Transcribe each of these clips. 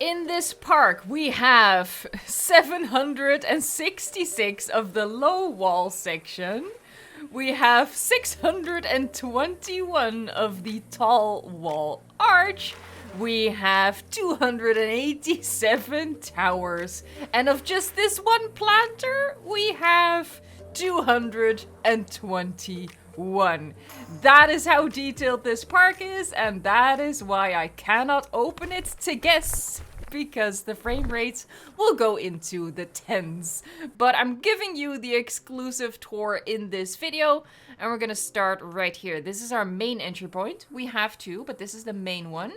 In this park, we have 766 of the low wall section. We have 621 of the tall wall arch. We have 287 towers. And of just this one planter, we have 221. That is how detailed this park is, and that is why I cannot open it to guests, because the frame rates will go into the tens. But I'm giving you the exclusive tour in this video, and we're gonna start right here. This is our main entry point. We have two, but this is the main one.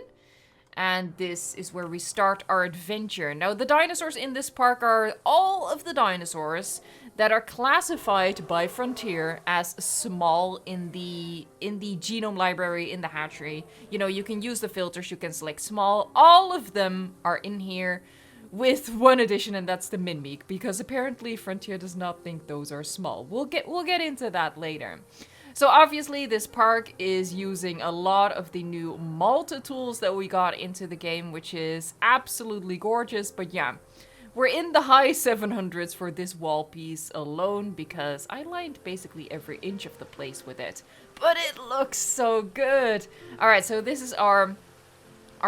And this is where we start our adventure. Now, the dinosaurs in this park are all of the dinosaurs that are classified by Frontier as small in the genome library in the hatchery. You know, you can use the filters, you can select small. All of them are in here with one addition, and that's the Minmeek, because apparently Frontier does not think those are small. We'll get into that later. So obviously this park is using a lot of the new Malta tools that we got into the game, which is absolutely gorgeous. But yeah, we're in the high 700s for this wall piece alone, because I lined basically every inch of the place with it. But it looks so good. Alright, so this is our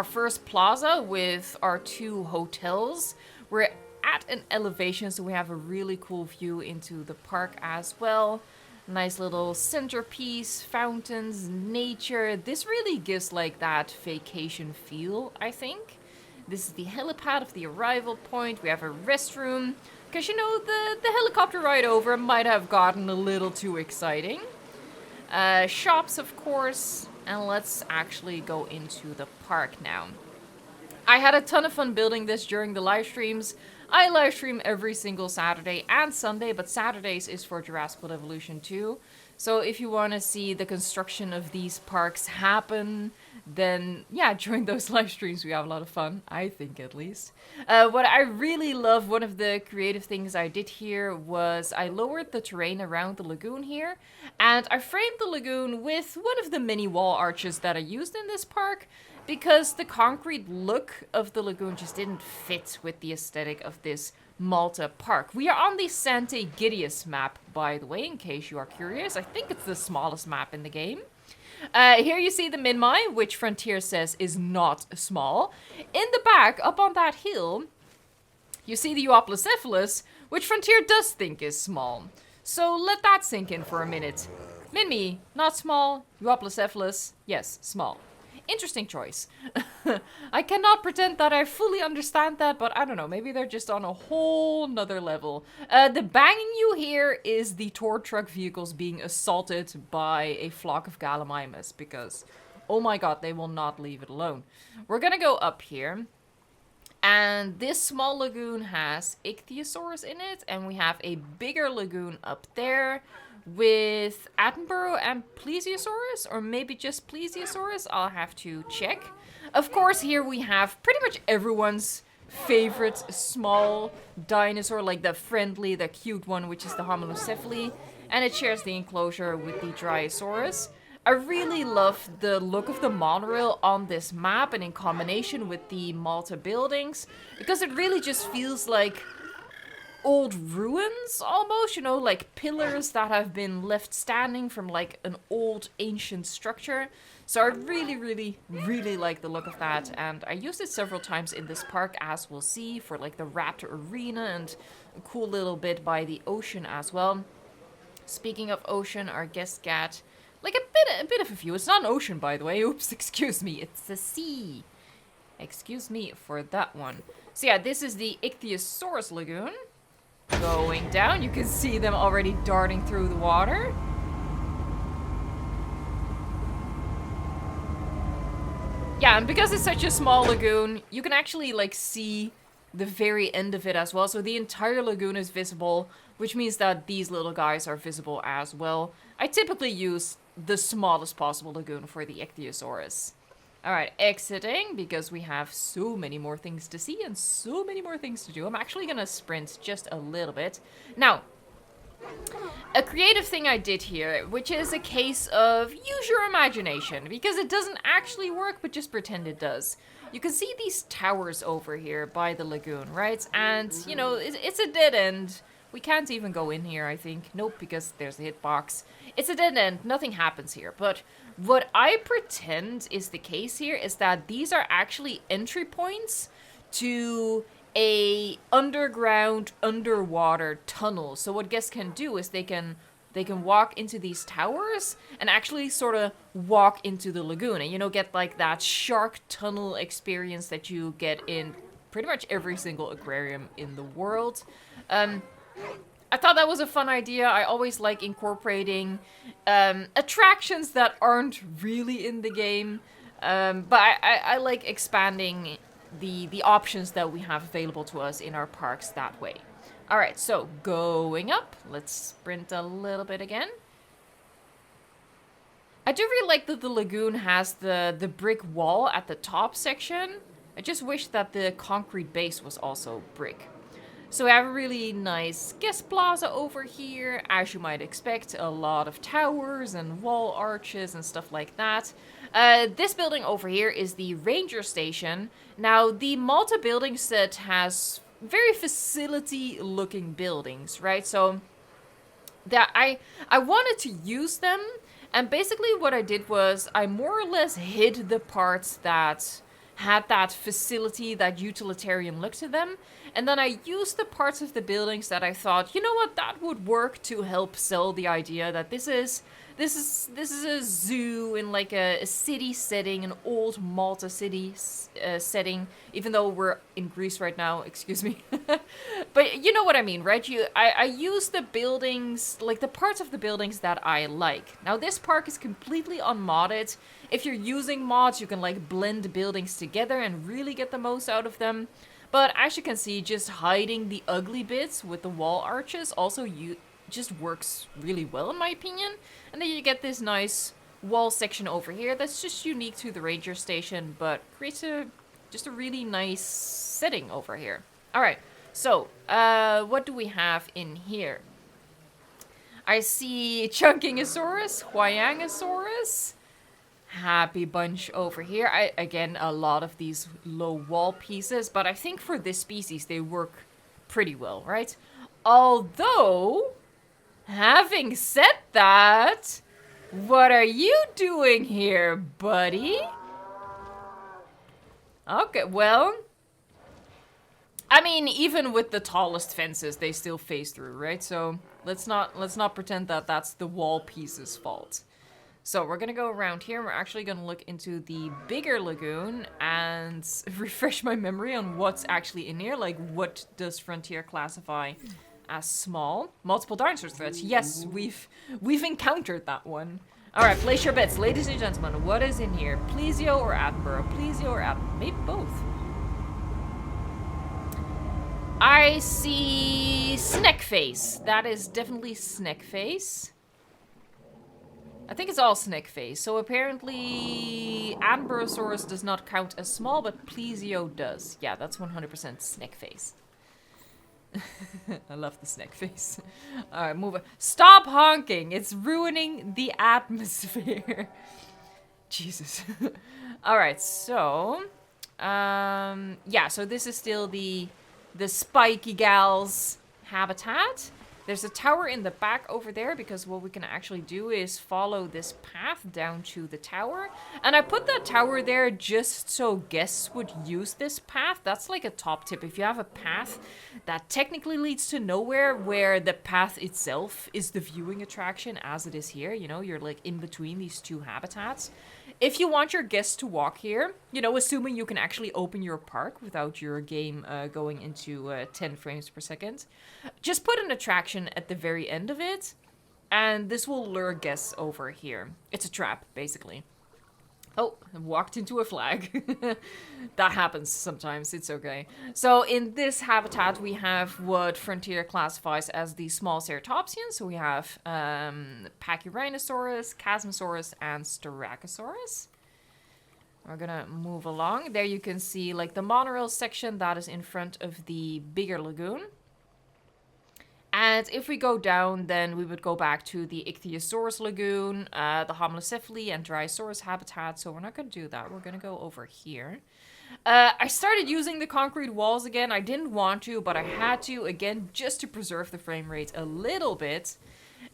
first plaza with our two hotels. We're at an elevation, so we have a really cool view into the park as well. Nice little centerpiece, fountains, nature. This really gives like that vacation feel, I think. This is the helipad of the arrival point. We have a restroom, because you know, the helicopter ride over might have gotten a little too exciting. Shops, of course, and let's actually go into the park now. I had a ton of fun building this during the live streams. I live stream every single Saturday and Sunday, but Saturdays is for Jurassic World Evolution 2. So if you want to see the construction of these parks happen, then yeah, during those live streams we have a lot of fun, I think at least. What I really love, one of the creative things I did here was I lowered the terrain around the lagoon here, and I framed the lagoon with one of the mini wall arches that I used in this park, because the concrete look of the lagoon just didn't fit with the aesthetic of this Malta park. We are on the Sante Gideus map, by the way, in case you are curious. I think it's the smallest map in the game. Here you see the Minmi, which Frontier says is not small. In the back, up on that hill, you see the Euoplocephalus, which Frontier does think is small. So let that sink in for a minute. Minmi, not small. Euoplocephalus, yes, small. Interesting choice. I cannot pretend that I fully understand that, but I don't know, maybe they're just on a whole nother level. The banging you hear is the tour truck vehicles being assaulted by a flock of Gallimimus, because, oh my god, they will not leave it alone. We're gonna go up here, and this small lagoon has Ichthyosaurus in it, and we have a bigger lagoon up there with Attenborough and Plesiosaurus, or maybe just Plesiosaurus. I'll have to check. Of course, here we have pretty much everyone's favorite small dinosaur, like the friendly, the cute one, which is the Homalocephale, and it shares the enclosure with the Dryosaurus. I really love the look of the monorail on this map, and in combination with the Malta buildings, because it really just feels like old ruins almost, you know, like pillars that have been left standing from like an old ancient structure. So I really like the look of that, and I used it several times in this park, as we'll see, for like the Raptor arena and a cool little bit by the ocean as well. Speaking of ocean, our guest got like a bit of a view. It's not an ocean, by the way. Oops, excuse me. It's the sea. Excuse me for that one. So yeah, this is the Ichthyosaurus lagoon. Going down, you can see them already darting through the water. Yeah, and because it's such a small lagoon, you can actually like see the very end of it as well. So the entire lagoon is visible, which means that these little guys are visible as well. I typically use the smallest possible lagoon for the Ichthyosaurus. Alright, exiting, because we have so many more things to see and so many more things to do. I'm actually gonna sprint just a little bit. Now, a creative thing I did here, which is a case of use your imagination, because it doesn't actually work, but just pretend it does. you can see these towers over here by the lagoon, right? And, you know, it's a dead end. We can't even go in here, I think. Nope, because there's a hitbox. It's a dead end. Nothing happens here. But what I pretend is the case here is that these are actually entry points to a underground, underwater tunnel. So what guests can do is they can walk into these towers and actually sort of walk into the lagoon and, you know, get like that shark tunnel experience that you get in pretty much every single aquarium in the world. I thought that was a fun idea. I always like incorporating attractions that aren't really in the game. But I like expanding the options that we have available to us in our parks that way. Alright, so going up. Let's sprint a little bit again. I do really like that the lagoon has the brick wall at the top section. I just wish that the concrete base was also brick. So we have a really nice guest plaza over here. As you might expect, a lot of towers and wall arches and stuff like that. This building over here is the ranger station. Now, the Malta building set has very facility-looking buildings, right? So that I wanted to use them, and basically what I did was I more or less hid the parts that had that facility, that utilitarian look to them. And then I used the parts of the buildings that I thought, you know what, that would work to help sell the idea that this is a zoo in like a city setting, an old Malta city setting, even though we're in Greece right now, excuse me. But you know what I mean, right? I use the buildings, like the parts of the buildings that I like. Now this park is completely unmodded. If you're using mods, you can like blend buildings together and really get the most out of them. But as you can see, just hiding the ugly bits with the wall arches also just works really well in my opinion. And then you get this nice wall section over here that's just unique to the ranger station, but creates just a really nice setting over here. Alright, so what do we have in here? I see Chunkingosaurus, Huayangosaurus. Happy bunch over here. Again, a lot of these low wall pieces, but I think for this species they work pretty well, right? Although, having said that, what are you doing here, buddy? Okay, well, I mean, even with the tallest fences, they still phase through, right? So let's not pretend that that's the wall piece's fault. So we're gonna go around here. We're actually gonna look into the bigger lagoon and refresh my memory on what's actually in here. Like, what does Frontier classify as small? Multiple dinosaur threats. Yes, we've encountered that one. All right, place your bets, ladies and gentlemen. What is in here? Plesio or Attenborough? Plesio or Attenborough? Maybe both. I see Snackface. That is definitely Snackface. I think it's all Snackface. So apparently Attenborough does not count as small, but Plesio does. Yeah, that's 100% Snackface. I love the Snackface. Alright, move on. Stop honking! It's ruining the atmosphere. Jesus. Alright, so... yeah, so this is still the spiky gal's habitat. There's a tower in the back over there because what we can actually do is follow this path down to the tower. And I put that tower there just so guests would use this path. That's like a top tip. If you have a path that technically leads to nowhere, where the path itself is the viewing attraction as it is here, you know, you're like in between these two habitats. If you want your guests to walk here, you know, assuming you can actually open your park without your game going into 10 frames per second, just put an attraction at the very end of it, and this will lure guests over here. It's a trap, basically. Oh, I walked into a flag. That happens sometimes, it's okay. So in this habitat, we have what Frontier classifies as the small ceratopsians. So we have Pachyrhinosaurus, Chasmosaurus, and Styracosaurus. We're gonna move along. There you can see like the monorail section that is in front of the bigger lagoon. And if we go down, then we would go back to the Ichthyosaurus lagoon, the Homalocephali and Dryosaurus habitat. So we're not going to do that. We're going to go over here. I started using the concrete walls again. I didn't want to, but I had to, again, just to preserve the frame rate a little bit.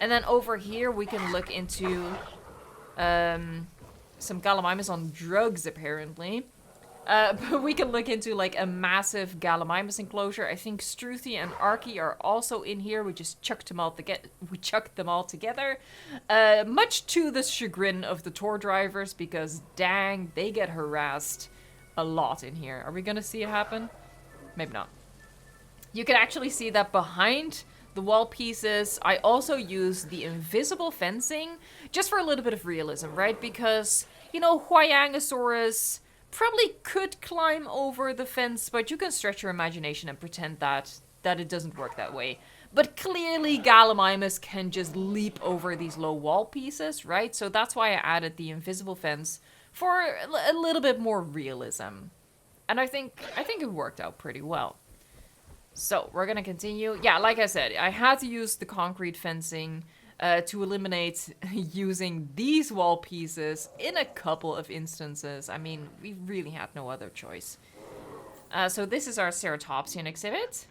And then over here, we can look into some Gallimimus on drugs, apparently. But we can look into, like, a massive Gallimimus enclosure. I think Struthi and Archie are also in here. We just chucked them all together. Much to the chagrin of the tour drivers, because, dang, they get harassed a lot in here. Are we gonna see it happen? Maybe not. You can actually see that behind the wall pieces, I also use the invisible fencing just for a little bit of realism, right? Because, you know, Huayangosaurus probably could climb over the fence, but you can stretch your imagination and pretend that it doesn't work that way. But clearly Gallimimus can just leap over these low wall pieces, right? So that's why I added the invisible fence for a little bit more realism. And I think it worked out pretty well. So, we're gonna continue. Yeah, like I said, I had to use the concrete fencing to eliminate using these wall pieces in a couple of instances. I mean, we really had no other choice. So this is our Ceratopsian exhibit.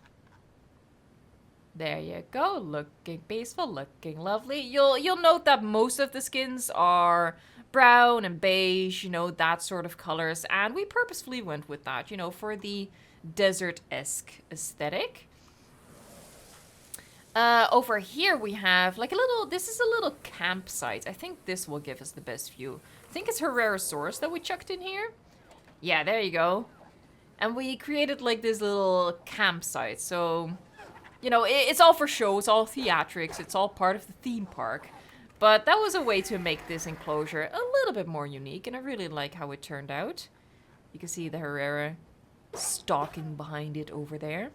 There you go, looking peaceful, looking lovely. You'll note that most of the skins are brown and beige, you know, that sort of colors. And we purposefully went with that, you know, for the desert-esque aesthetic. Over here we have like this is a little campsite. I think this will give us the best view. I think it's Herrerasaurus that we chucked in here. Yeah, there you go. And we created like this little campsite. So, you know, it's all for show, it's all theatrics, it's all part of the theme park. But that was a way to make this enclosure a little bit more unique, and I really like how it turned out. You can see the Herrera stalking behind it over there.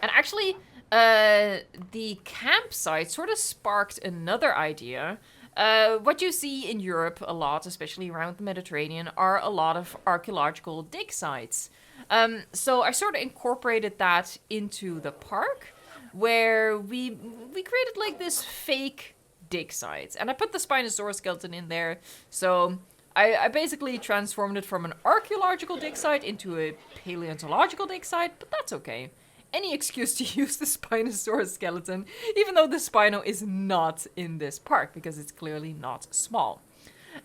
And actually, the campsite sort of sparked another idea. What you see in Europe a lot, especially around the Mediterranean, are a lot of archaeological dig sites. So I sort of incorporated that into the park, where we created like this fake dig sites. And I put the Spinosaurus skeleton in there, so I basically transformed it from an archaeological dig site into a paleontological dig site, but that's okay. Any excuse to use the Spinosaurus skeleton, even though the Spino is not in this park, because it's clearly not small.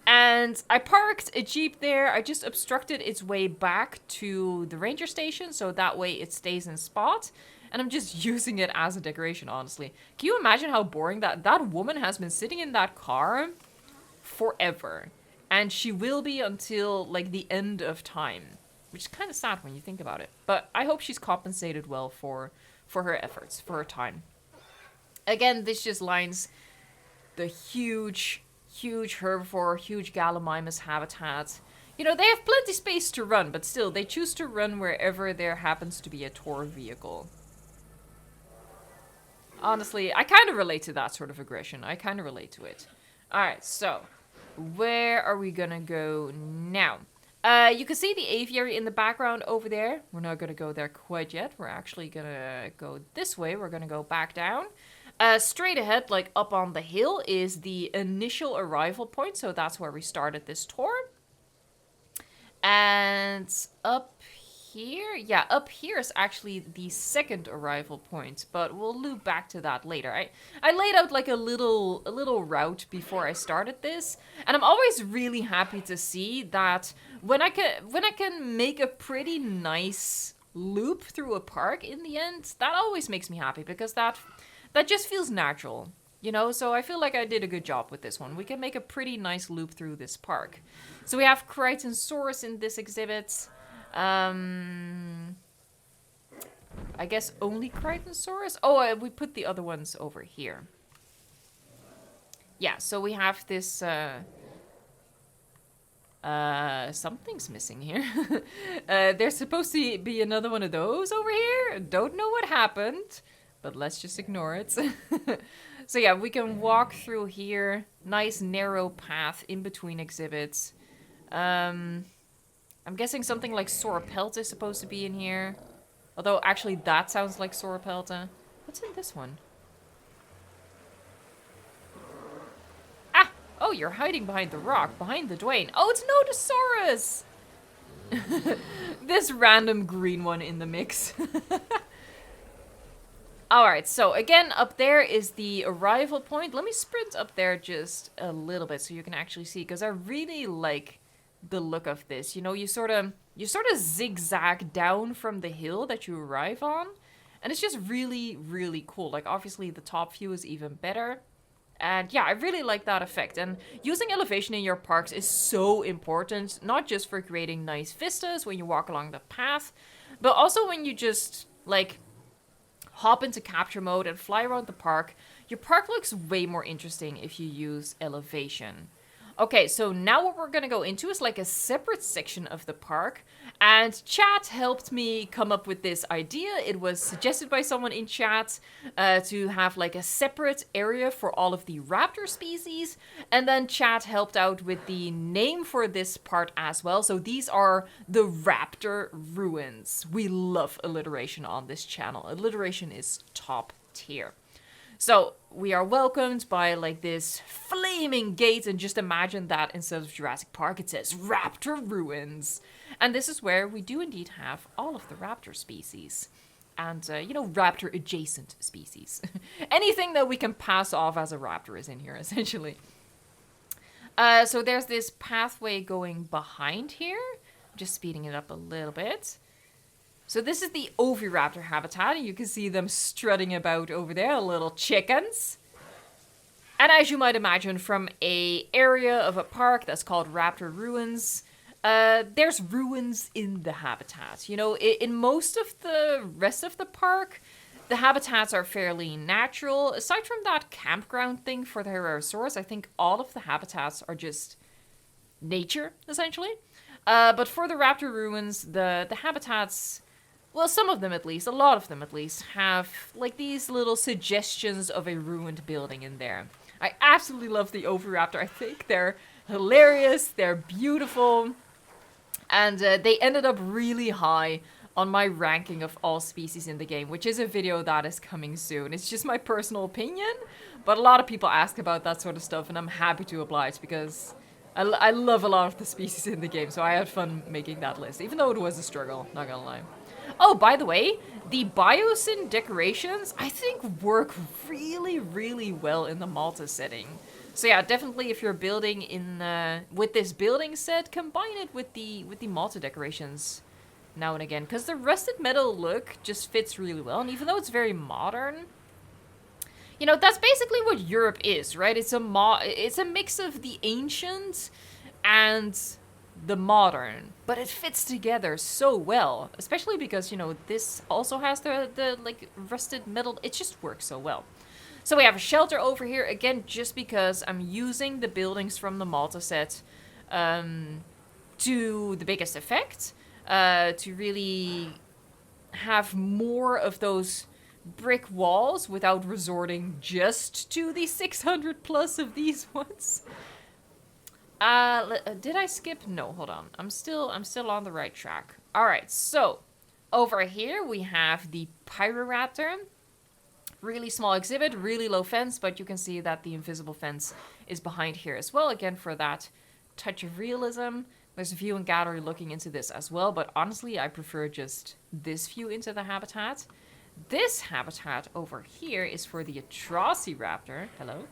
And I parked a Jeep there. I just obstructed its way back to the ranger station, so that way it stays in spot. And I'm just using it as a decoration, honestly. Can you imagine how boring that woman has been sitting in that car forever? And she will be until, like, the end of time. Which is kind of sad when you think about it. But I hope she's compensated well for her efforts, for her time. Again, this just lines the huge herbivore, huge Gallimimus habitat. You know, they have plenty space to run, but still, they choose to run wherever there happens to be a tour vehicle. Honestly, I kind of relate to that sort of aggression. I kind of relate to it. Alright, so where are we gonna go now? You can see the aviary in the background over there. We're not going to go there quite yet. We're actually going to go this way. We're going to go back down. Straight ahead, like up on the hill, is the initial arrival point. So that's where we started this tour. And up here, yeah, up here is actually the second arrival point, but we'll loop back to that later. I laid out like a little route before I started this, and I'm always really happy to see that when I can make a pretty nice loop through a park in the end, that always makes me happy, because that just feels natural, you know? So I feel like I did a good job with this one. We can make a pretty nice loop through this park. So we have Crichtonsaurus in this exhibit. I guess only Crichtonsaurus? Oh, we put the other ones over here. Yeah, so we have this, something's missing here. There's supposed to be another one of those over here. Don't know what happened, but let's just ignore it. So yeah, we can walk through here. Nice narrow path in between exhibits. I'm guessing something like Sauropelta is supposed to be in here. Although, actually, that sounds like Sauropelta. What's in this one? Ah! Oh, you're hiding behind the rock, behind the Dwayne. Oh, it's Nodosaurus! this random green one in the mix. Alright, so again, up there is the arrival point. Let me sprint up there just a little bit so you can actually see, because I really like the look of this. You know, you sort of zigzag down from the hill that you arrive on, and it's just really, really cool. Like, obviously, the top view is even better. And yeah, I really like that effect. And using elevation in your parks is so important, not just for creating nice vistas when you walk along the path, but also when you just, like, hop into capture mode and fly around the park. Your park looks way more interesting if you use elevation. Okay, so now what we're gonna go into is like a separate section of the park, and chat helped me come up with this idea. It was suggested by someone in chat to have like a separate area for all of the raptor species, and then chat helped out with the name for this part as well. So these are the raptor ruins. We love alliteration on this channel. Alliteration is top tier. So we are welcomed by like this flaming gate, and just imagine that instead of Jurassic Park it says Raptor Ruins. And this is where we do indeed have all of the raptor species. And, you know, raptor adjacent species. Anything that we can pass off as a raptor is in here, essentially. So there's this pathway going behind here. Just speeding it up a little bit. So this is the oviraptor habitat, and you can see them strutting about over there, little chickens. And as you might imagine, from a area of a park that's called Raptor Ruins, there's ruins in the habitat. You know, in most of the rest of the park, the habitats are fairly natural. Aside from that campground thing for the Herbivore, I think all of the habitats are just nature, essentially. But for the Raptor Ruins, the habitats... Well, some of them at least, a lot of them at least, have like these little suggestions of a ruined building in there. I absolutely love the Oviraptor. I think they're hilarious, they're beautiful, and they ended up really high on my ranking of all species in the game, which is a video that is coming soon. It's just my personal opinion, but a lot of people ask about that sort of stuff, and I'm happy to oblige because I love a lot of the species in the game, so I had fun making that list, even though it was a struggle, not gonna lie. Oh, by the way, the biosyn decorations, I think, work really, really well in the Malta setting. So yeah, definitely if you're building in with this building set, combine it with the Malta decorations now and again, because the rusted metal look just fits really well. And even though it's very modern, you know, that's basically what Europe is, right? It's a mix of the ancient and the modern, but it fits together so well, especially because, you know, this also has the like rusted metal. It just works so well. So we have a shelter over here again, just because I'm using the buildings from the Malta set to the biggest effect, to really have more of those brick walls without resorting just to the 600 plus of these ones. Did I skip? No, hold on. I'm still on the right track. All right, so over here we have the Pyroraptor. Really small exhibit, really low fence, but you can see that the invisible fence is behind here as well. Again, for that touch of realism. There's a view and gallery looking into this as well, but honestly, I prefer just this view into the habitat. This habitat over here is for the Atrociraptor. Hello?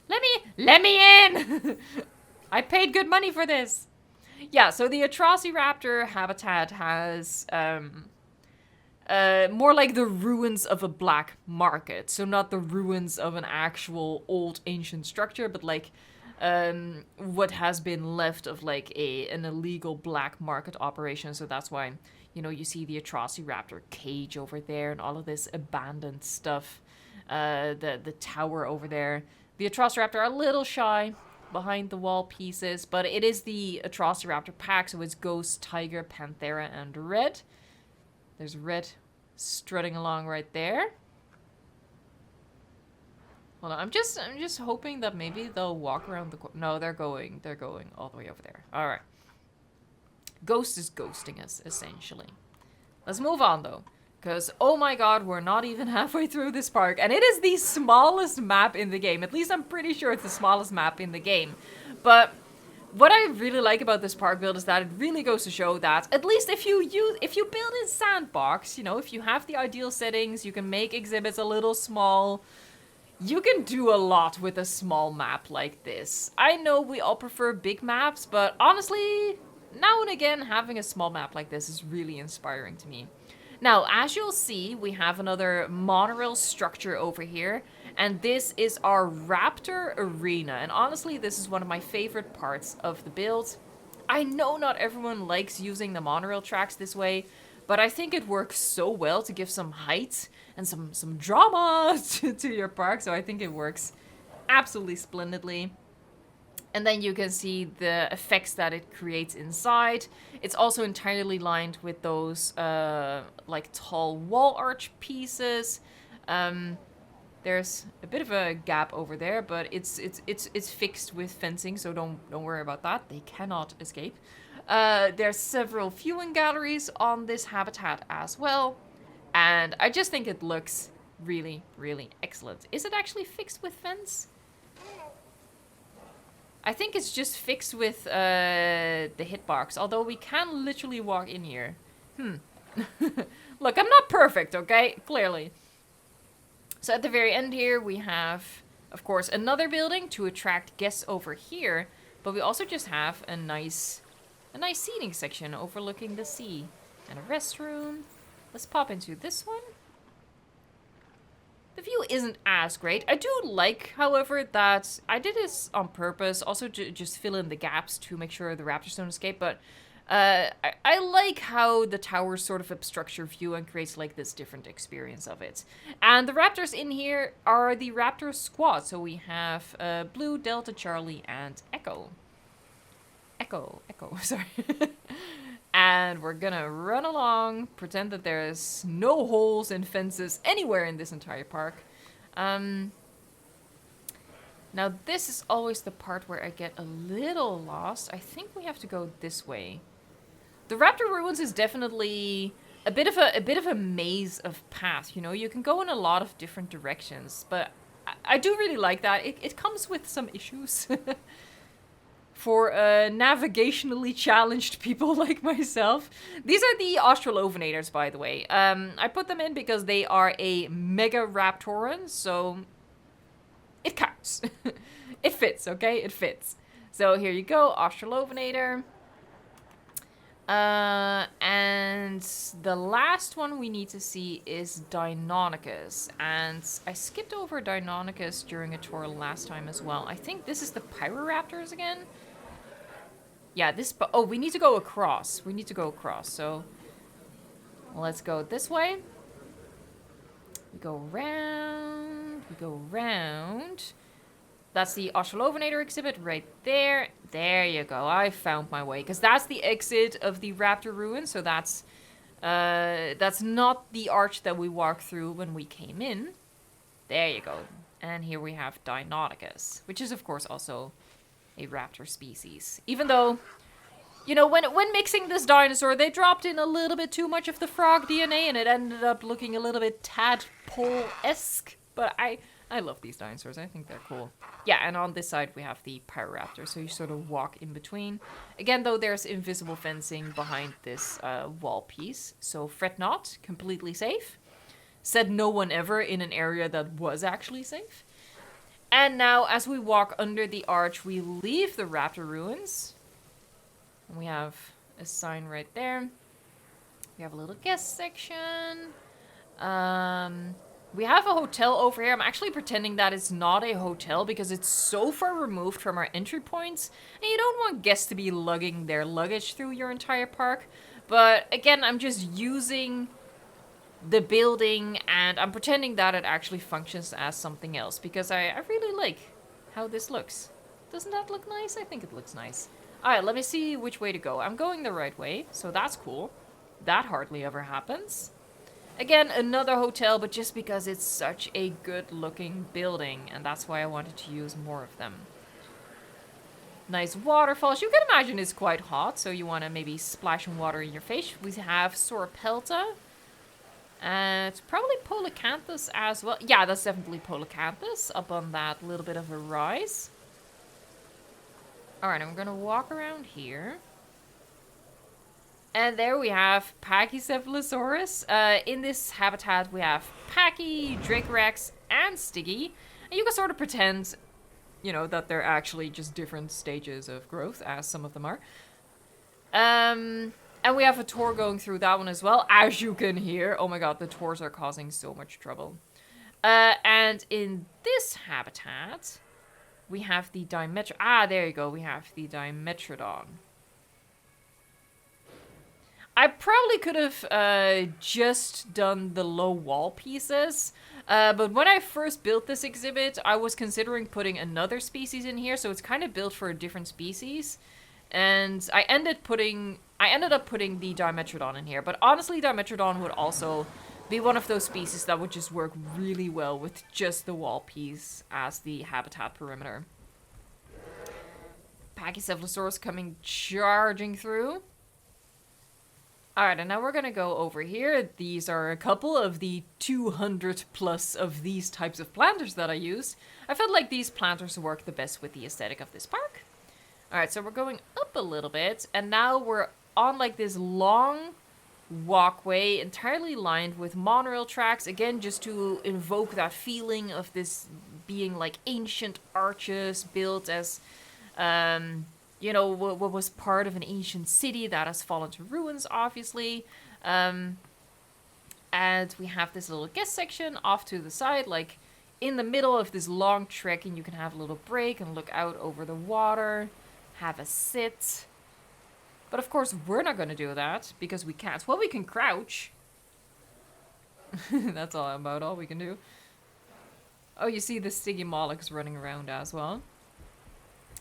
Let me in! I paid good money for this. Yeah, so the Atrociraptor habitat has more like the ruins of a black market. So not the ruins of an actual old ancient structure, but like what has been left of like an illegal black market operation. So that's why, you know, you see the Atrociraptor cage over there and all of this abandoned stuff. The tower over there. The Atrociraptor are a little shy behind the wall pieces, but it is the Atrociraptor pack, so it's Ghost, Tiger, Panthera, and Red. There's Red strutting along right there. Hold on, I'm just hoping that maybe they'll walk around the no, they're going all the way over there. All right. Ghost is ghosting us, essentially. Let's move on, though. Because, oh my god, we're not even halfway through this park. And it is the smallest map in the game. At least I'm pretty sure it's the smallest map in the game. But What I really like about this park build is that it really goes to show that at least if you build in sandbox, you know, if you have the ideal settings, you can make exhibits a little small. You can do a lot with a small map like this. I know we all prefer big maps, but honestly, now and again, having a small map like this is really inspiring to me. Now, as you'll see, we have another monorail structure over here, and this is our Raptor Arena. And honestly, this is one of my favorite parts of the build. I know not everyone likes using the monorail tracks this way, but I think it works so well to give some height and some drama to your park, so I think it works absolutely splendidly. And then you can see the effects that it creates inside. It's also entirely lined with those like tall wall arch pieces. There's a bit of a gap over there, but it's fixed with fencing, so don't worry about that. They cannot escape. There's several viewing galleries on this habitat as well, and I just think it looks really, really excellent. Is it actually fixed with fence? I think it's just fixed with the hitbox, although we can literally walk in here. Look, I'm not perfect, okay? Clearly. So at the very end here, we have, of course, another building to attract guests over here, but we also just have a nice seating section overlooking the sea. And a restroom. Let's pop into this one. The view isn't as great. I do like, however, that I did this on purpose, also to just fill in the gaps to make sure the raptors don't escape, but I like how the towers sort of obstruct your view and creates like this different experience of it. And the raptors in here are the Raptor squad, so we have Blue, Delta, Charlie, and Echo. Echo, sorry. And we're gonna run along, pretend that there's no holes and fences anywhere in this entire park. Now this is always the part where I get a little lost. I think we have to go this way. The Raptor Ruins is definitely a bit of a maze of path, you know? You can go in a lot of different directions, but I do really like that. It comes with some issues. For navigationally challenged people like myself. These are the Australovenators, by the way. I put them in because they are a Mega Raptoran, so it counts. It fits, okay? It fits. So here you go, Australovenator. And the last one we need to see is Deinonychus. And I skipped over Deinonychus during a tour last time as well. I think this is the Pyroraptors again. Yeah, oh, we need to go across. We need to go across, so let's go this way. We go round. We go round. That's the Australovenator exhibit right there. There you go. I found my way. Because that's the exit of the Raptor Ruin, so that's not the arch that we walked through when we came in. There you go. And here we have Deinonychus, which is, of course, also a raptor species. Even though, you know, when mixing this dinosaur, they dropped in a little bit too much of the frog DNA and it ended up looking a little bit tadpole-esque. But I love these dinosaurs. I think they're cool. Yeah, and on this side we have the Pyroraptor, so you sort of walk in between. Again, though, there's invisible fencing behind this wall piece, so fret not, completely safe. Said no one ever in an area that was actually safe. And now, as we walk under the arch, we leave the Raptor Ruins. And we have a sign right there. We have a little guest section. We have a hotel over here. I'm actually pretending that it's not a hotel because it's so far removed from our entry points. And you don't want guests to be lugging their luggage through your entire park. But again, I'm just using the building and I'm pretending that it actually functions as something else because I really like how this looks. Doesn't that look nice? I think it looks nice. Alright, let me see which way to go. I'm going the right way, so that's cool. That hardly ever happens. Again, another hotel, but just because it's such a good looking building and that's why I wanted to use more of them. Nice waterfalls. You can imagine it's quite hot, so you want to maybe splash some water in your face. We have Sauropelta. It's probably Polacanthus as well. Yeah, that's definitely Polacanthus up on that little bit of a rise. Alright, I'm gonna walk around here. And there we have Pachycephalosaurus. In this habitat, we have Pachy, Dracorex, and Stiggy. And you can sort of pretend, you know, that they're actually just different stages of growth, as some of them are. And we have a tour going through that one as well, as you can hear. Oh my god, the tours are causing so much trouble. And in this habitat, we have the dimetrodon. Ah, there you go. We have the dimetrodon. I probably could have just done the low wall pieces. But when I first built this exhibit, I was considering putting another species in here. So it's kind of built for a different species. And I ended up putting the dimetrodon in here. But honestly, dimetrodon would also be one of those species that would just work really well with just the wall piece as the habitat perimeter. Pachycephalosaurus coming charging through. Alright, and now we're gonna go over here. These are a couple of the 200 plus of these types of planters that I used. I felt like these planters work the best with the aesthetic of this park. Alright, so we're going up a little bit, and now we're on like this long walkway entirely lined with monorail tracks, again just to invoke that feeling of this being like ancient arches built as you know, what was part of an ancient city that has fallen to ruins, obviously. And we have this little guest section off to the side, like in the middle of this long trek, and you can have a little break and look out over the water, have a sit. But of course, we're not going to do that because we can't. Well, we can crouch. That's about all we can do. Oh, you see the Stiggy Mollucks running around as well.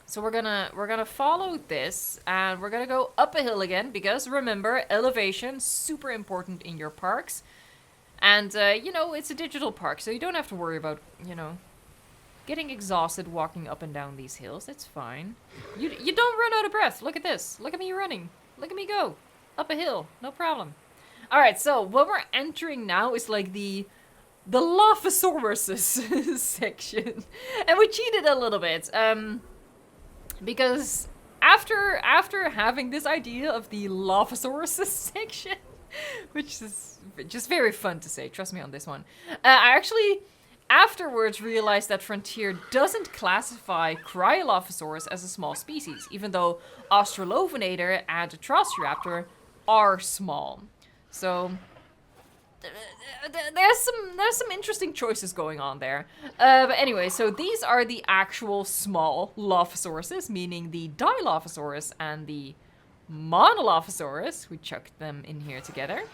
So we're gonna follow this, and we're gonna go up a hill again, because remember, elevation, super important in your parks. And, you know, it's a digital park, so you don't have to worry about, you know, getting exhausted walking up and down these hills. It's fine. You don't run out of breath. Look at this. Look at me running. Look at me go. Up a hill. No problem. Alright, so what we're entering now is like the Lophosaurus section. And we cheated a little bit. Because after having this idea of the Lophosaurus section, which is just very fun to say, trust me on this one, I actually afterwards realized that Frontier doesn't classify Cryolophosaurus as a small species, even though Australophonator and Atrociraptor are small. So there's some interesting choices going on there. But anyway, so these are the actual small Lophosauruses, meaning the Dilophosaurus and the Monolophosaurus. We chucked them in here together.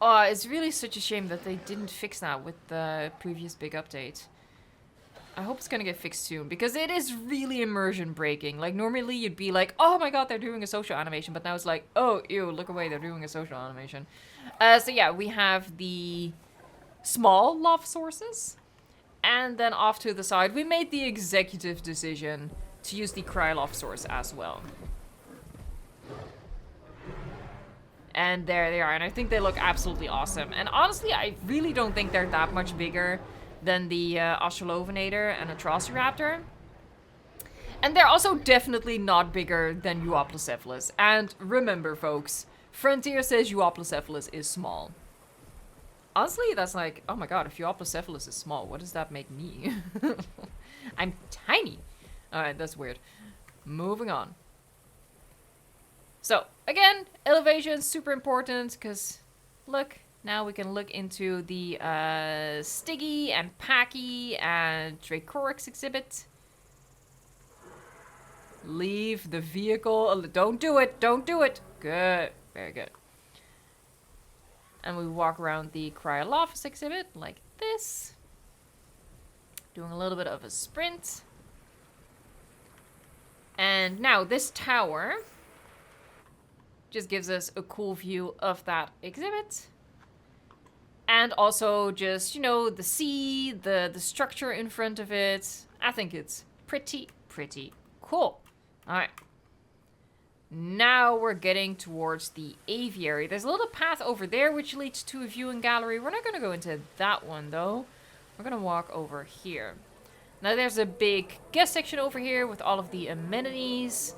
Oh, it's really such a shame that they didn't fix that with the previous big update. I hope it's gonna get fixed soon, because it is really immersion breaking. Like, normally you'd be like, oh my god, they're doing a social animation, but now it's like, oh, ew, look away, they're doing a social animation. So yeah, we have the small Lophosauruses, and then off to the side, we made the executive decision to use the Cryolophosaurus as well. And there they are, and I think they look absolutely awesome. And honestly, I really don't think they're that much bigger than the Australophonator and Atrociraptor. And they're also definitely not bigger than Euoplocephalus. And remember, folks, Frontier says Euoplocephalus is small. Honestly, that's like, oh my god, if Euoplocephalus is small, what does that make me? I'm tiny. Alright, that's weird. Moving on. So, again, elevation, super important, because, look, now we can look into the Stiggy and Pachy and Dracorex exhibit. Leave the vehicle. Don't do it. Don't do it. Good. Very good. And we walk around the Cryolophus exhibit like this. Doing a little bit of a sprint. And now this tower just gives us a cool view of that exhibit. And also just, you know, the sea, the structure in front of it. I think it's pretty cool. Alright. Now we're getting towards the aviary. There's a little path over there which leads to a viewing gallery. We're not going to go into that one, though. We're going to walk over here. Now there's a big guest section over here with all of the amenities.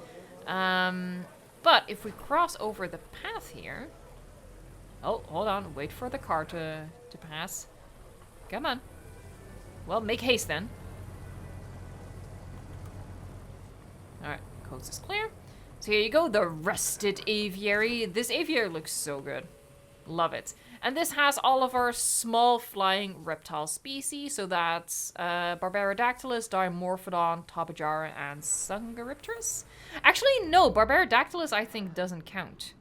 But if we cross over the path here... Oh, hold on. Wait for the car to pass. Come on. Well, make haste then. Alright, coast is clear. So here you go, the rusted aviary. This aviary looks so good. Love it. And this has all of our small flying reptile species. So that's Barbarodactylus, Dimorphodon, Topajara, and Sungaripterus. Actually, no, Barbarodactylus I think doesn't count.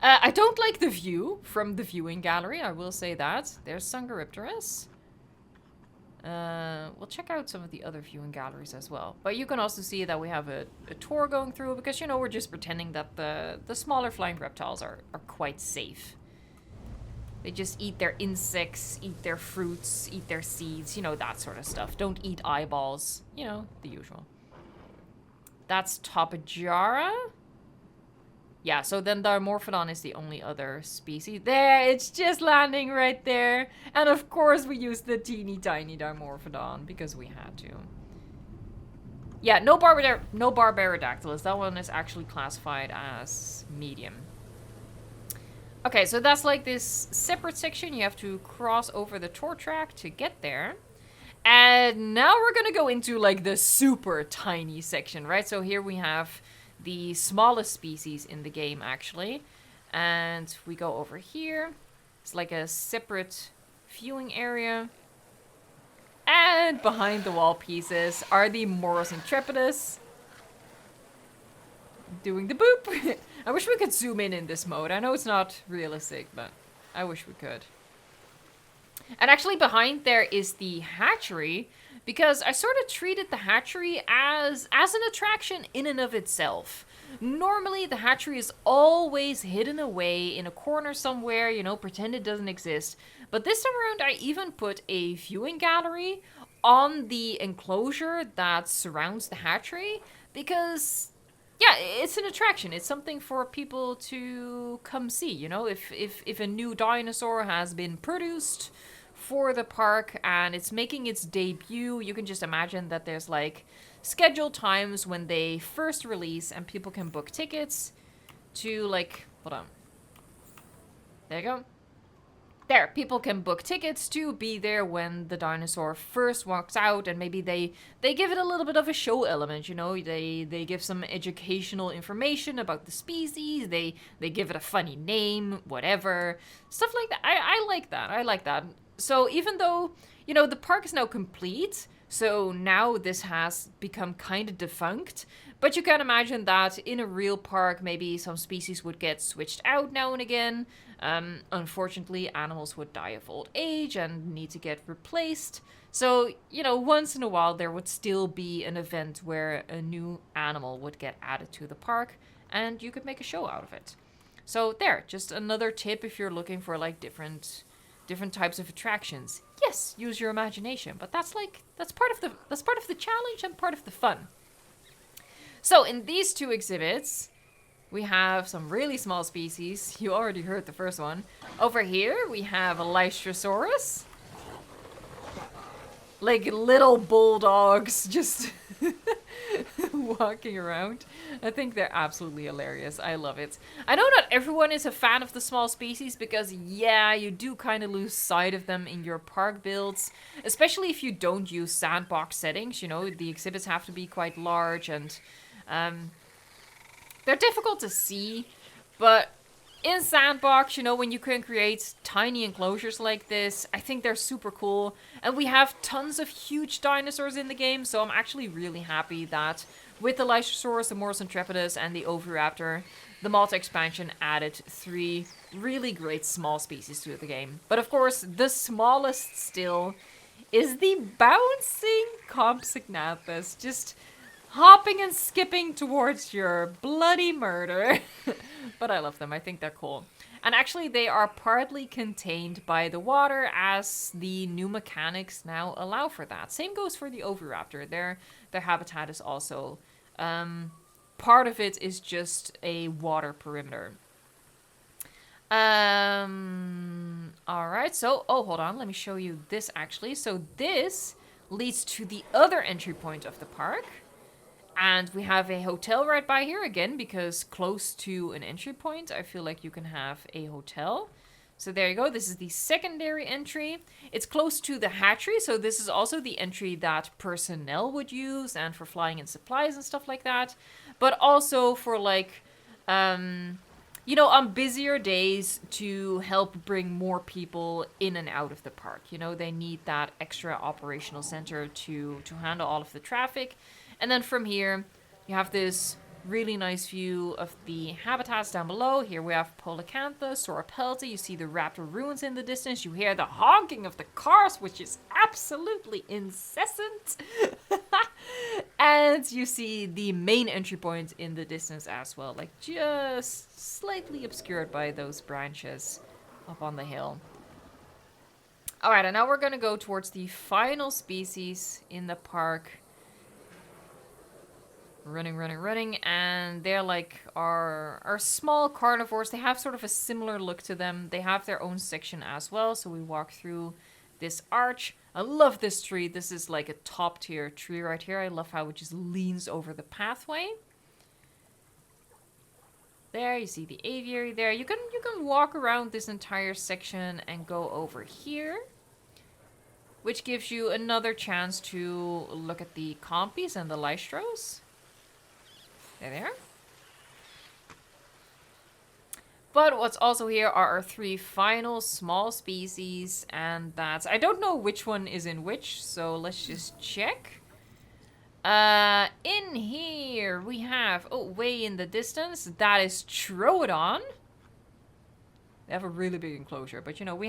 I don't like the view from the viewing gallery, I will say that. There's Sungaripterus. We'll check out some of the other viewing galleries as well. But you can also see that we have a tour going through because, you know, we're just pretending that the smaller flying reptiles are quite safe. They just eat their insects, eat their fruits, eat their seeds, you know, that sort of stuff. Don't eat eyeballs, you know, the usual. That's Topajara. Yeah, so then Dimorphodon is the only other species. There, it's just landing right there. And of course we used the teeny tiny Dimorphodon because we had to. Yeah, no Barbarodactylus. That one is actually classified as medium. Okay, so that's like this separate section. You have to cross over the tour track to get there. And now we're gonna go into like the super tiny section, right? So here we have the smallest species in the game, actually. And we go over here. It's like a separate viewing area. And behind the wall pieces are the Morus intrepidus. Doing the boop. I wish we could zoom in this mode. I know it's not realistic, but I wish we could. And actually behind there is the hatchery, because I sort of treated the hatchery as an attraction in and of itself. Normally the hatchery is always hidden away in a corner somewhere, you know, pretend it doesn't exist. But this time around I even put a viewing gallery on the enclosure that surrounds the hatchery, because yeah, it's an attraction. It's something for people to come see, you know, if a new dinosaur has been produced for the park and it's making its debut, you can just imagine that there's like scheduled times when they first release and people can book tickets to like, hold on. There you go. There, people can book tickets to be there when the dinosaur first walks out, and maybe they give it a little bit of a show element, you know, they give some educational information about the species, they give it a funny name, whatever, stuff like that. I like that, I like that. So even though, you know, the park is now complete, so now this has become kind of defunct, but you can imagine that in a real park, maybe some species would get switched out now and again. Unfortunately, animals would die of old age and need to get replaced. So, you know, once in a while there would still be an event where a new animal would get added to the park and you could make a show out of it. So there, just another tip if you're looking for like different types of attractions. Yes, use your imagination, but that's part of the challenge and part of the fun. So in these two exhibits, we have some really small species. You already heard the first one. Over here, we have a Lystrosaurus. Like little bulldogs just walking around. I think they're absolutely hilarious. I love it. I know not everyone is a fan of the small species because, yeah, you do kind of lose sight of them in your park builds. Especially if you don't use sandbox settings. You know, the exhibits have to be quite large and they're difficult to see, but in sandbox, you know, when you can create tiny enclosures like this, I think they're super cool. And we have tons of huge dinosaurs in the game, so I'm actually really happy that with the Lystrosaurus, the Morus intrepidus, and the Oviraptor, the Malta expansion added 3 really great small species to the game. But of course, the smallest still is the bouncing Compsognathus, just hopping and skipping towards your bloody murder. But I love them. I think they're cool. And actually, they are partly contained by the water as the new mechanics now allow for that. Same goes for the Oviraptor. Their habitat is also... part of it is just a water perimeter. Alright, so... Oh, hold on. Let me show you this, actually. So this leads to the other entry point of the park. And we have a hotel right by here again, because close to an entry point, I feel like you can have a hotel. So there you go. This is the secondary entry. It's close to the hatchery, so this is also the entry that personnel would use and for flying in supplies and stuff like that. But also for like, you know, on busier days to help bring more people in and out of the park. You know, they need that extra operational center to handle all of the traffic. And then from here, you have this really nice view of the habitats down below. Here we have Polacantha, Sauropelta. You see the Raptor ruins in the distance. You hear the honking of the cars, which is absolutely incessant. And you see the main entry point in the distance as well, like just slightly obscured by those branches up on the hill. All right, and now we're going to go towards the final species in the park. Running, and they're like our small carnivores. They have sort of a similar look to them. They have their own section as well, so we walk through this arch. I love this tree. This is like a top tier tree right here. I love how it just leans over the pathway. There, you see the aviary there. You can walk around this entire section and go over here, which gives you another chance to look at the compies and the lystros. There they are. But what's also here are our 3 final small species, and that's... I don't know which one is in which, so let's just check. In here we have... Oh, way in the distance, that is Troodon. They have a really big enclosure, but you know, we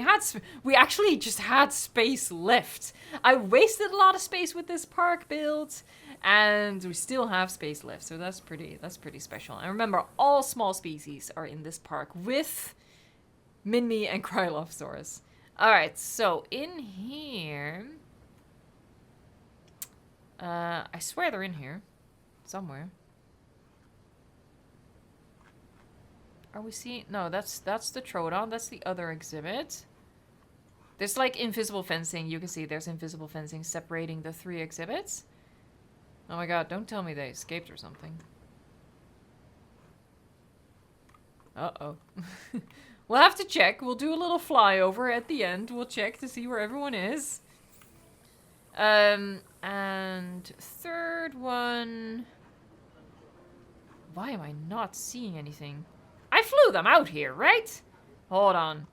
actually just had space left. I wasted a lot of space with this park build, and we still have space left, so that's pretty special. And remember, all small species are in this park with Minmi and Lophosaurus. All right, so in here, I swear they're in here somewhere. Are we seeing? No, that's the Troodon. That's the other exhibit. There's like invisible fencing. You can see there's invisible fencing separating the 3 exhibits. Oh my god, don't tell me they escaped or something. Uh-oh. We'll have to check. We'll do a little flyover at the end. We'll check to see where everyone is. And third one... Why am I not seeing anything? I flew them out here, right? Hold on.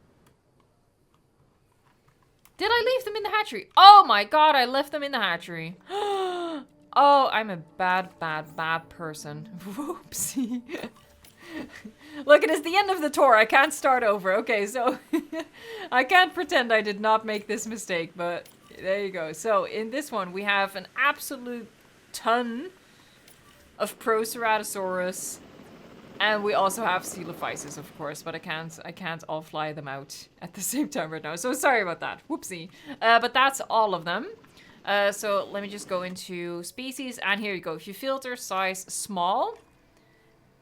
Did I leave them in the hatchery? Oh my god, I left them in the hatchery. Oh, I'm a bad person. Whoopsie. Look, it is the end of the tour. I can't start over. Okay, so I can't pretend I did not make this mistake, but there you go. So in this one, we have an absolute ton of Proceratosaurus. And we also have Coelophysis, of course, but I can't all fly them out at the same time right now. So sorry about that. Whoopsie. But that's all of them. So let me just go into species, and here you go. If you filter size small,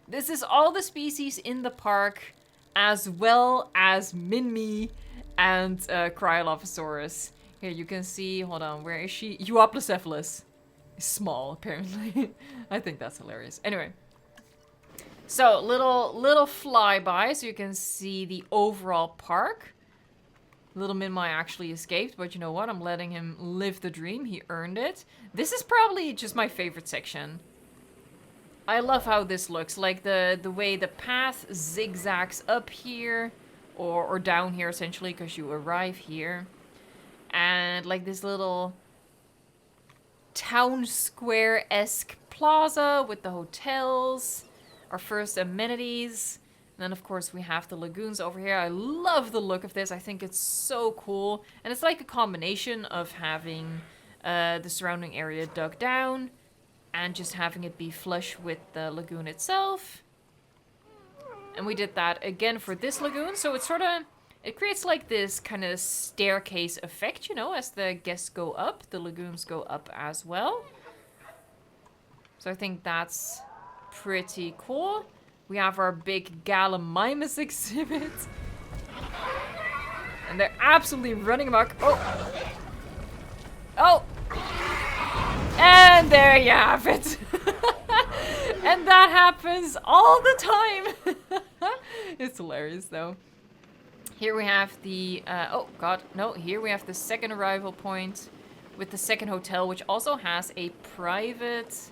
this is all the species in the park, as well as Minmi and Cryolophosaurus. Here you can see, hold on, where is she? Euoplocephalus is small, apparently. I think that's hilarious. Anyway. So, little flyby, so you can see the overall park. Little Minmi actually escaped, but you know what? I'm letting him live the dream. He earned it. This is probably just my favorite section. I love how this looks. Like the way the path zigzags up here, or down here essentially, because you arrive here. And like this little town square-esque plaza with the hotels. Our first amenities. And then, of course, we have the lagoons over here. I love the look of this. I think it's so cool. And it's like a combination of having the surrounding area dug down and just having it be flush with the lagoon itself. And we did that again for this lagoon. So it's sort of... It creates like this kind of staircase effect, you know, as the guests go up. The lagoons go up as well. So I think that's... pretty cool. We have our big Gallimimus exhibit. And they're absolutely running amok. Oh! Oh! And there you have it. And that happens all the time. It's hilarious though. Here we have the, oh god, no, here we have the second arrival point with the second hotel, which also has a private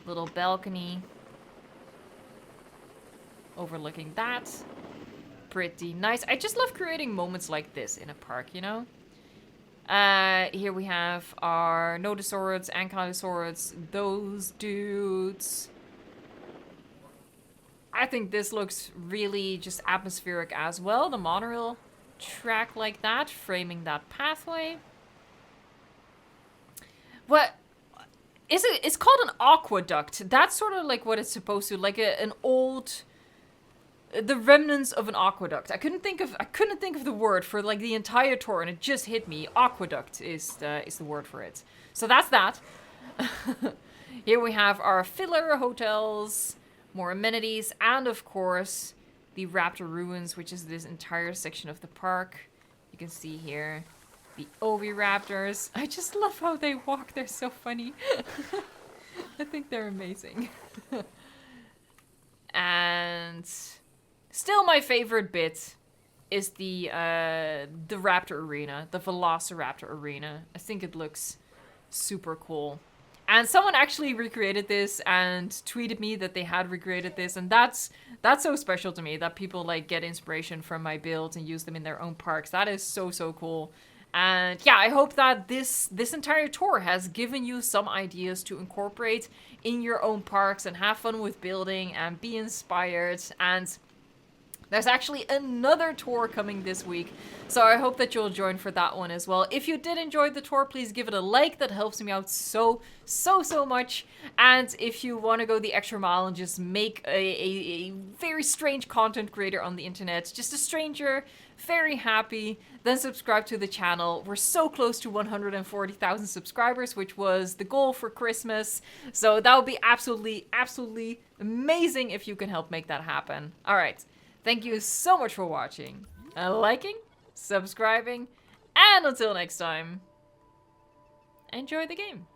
little balcony overlooking that. Pretty nice. I just love creating moments like this in a park, you know? Here we have our Nodosaurids, Ankylosaurids, those dudes. I think this looks really just atmospheric as well. The monorail track like that, framing that pathway. What is it? It's called an aqueduct. That's sort of like what it's supposed to, like an old, the remnants of an aqueduct. I couldn't think of the word for like the entire tour, and it just hit me. Aqueduct is the word for it. So that's that. Here we have our filler hotels. More amenities, and of course, the Raptor ruins, which is this entire section of the park. You can see here the Oviraptors. I just love how they walk. They're so funny. I think they're amazing. And still my favorite bit is the Raptor arena, the Velociraptor arena. I think it looks super cool. And someone actually recreated this and tweeted me that they had recreated this, and that's so special to me that people like get inspiration from my builds and use them in their own parks. That is so cool. And yeah, I hope that this entire tour has given you some ideas to incorporate in your own parks and have fun with building and be inspired. And there's actually another tour coming this week, so I hope that you'll join for that one as well. If you did enjoy the tour, please give it a like. That helps me out so much. And if you want to go the extra mile and just make a very strange content creator on the internet, just a stranger, very happy, then subscribe to the channel. We're so close to 140,000 subscribers, which was the goal for Christmas. So that would be absolutely amazing if you can help make that happen. All right. Thank you so much for watching, liking, subscribing, and until next time, enjoy the game.